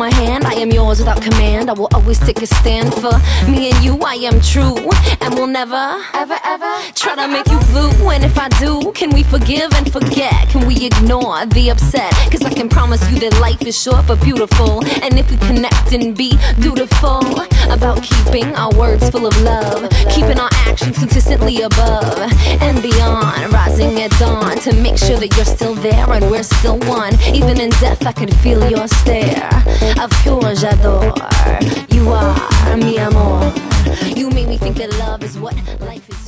my hand, I am yours without command. I will always take a stand for me and you. I am true and will never, ever, ever try to make you blue. And if I do, can we forgive and forget? Can we ignore the upset? Cause I can promise you that life is short but beautiful. And if we connect and be dutiful about keeping our words full of love, keeping our actions consistently above and beyond, rising at dawn to make sure that you're still there and we're still one. Even in death I could feel your stare. Of pure j'adore. You are mi amor. You make me think that love is what life is.